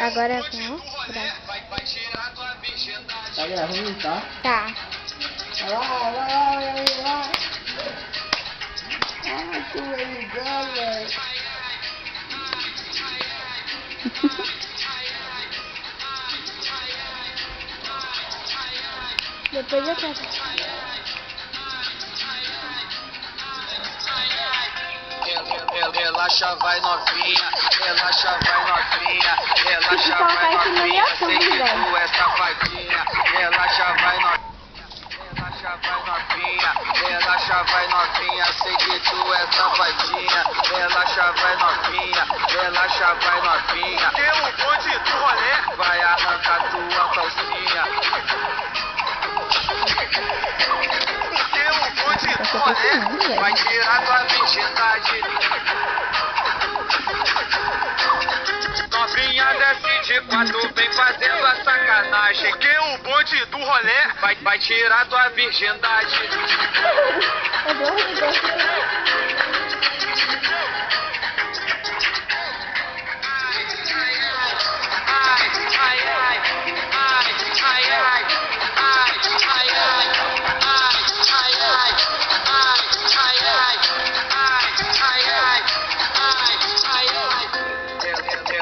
Agora é com Tá gravando, tá? Tá. Vai lá, vai. Ah, tu é legal, velho. Depois eu canto. Relaxa, vai novinha, relaxa, vai novinha, relaxa, Colocar vai isso no novinha, sei YouTube, que velho. tu é safadinha, relaxa, vai novinha, relaxa, vai novinha, relaxa, vai novinha, sei que tu é safadinha, relaxa, vai novinha, relaxa, vai novinha, que o bonde do rolê vai arrancar tua calcinha. Porque o bonde do rolê vai tirar tua virgindade. Novinha desce de quatro, vem fazendo a sacanagem. Que o bonde do rolê vai tirar tua virgindade.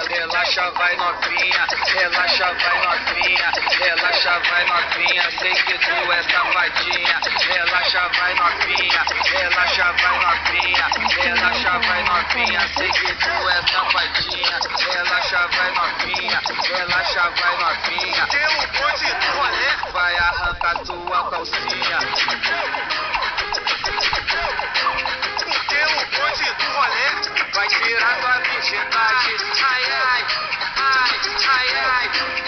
Relaxa, vai novinha, relaxa, vai novinha, relaxa, vai novinha, sei que tu é safadinha, relaxa, vai novinha, relaxa, vai novinha, relaxa, vai novinha, sei que tu é safadinha, relaxa, vai novinha, relaxa, vai novinha, que o bonde do rolê vai arrancar tua calcinha. Porque o bonde do rolê vai tirar tua virgindade. Ai, ai, ai, ai, ai.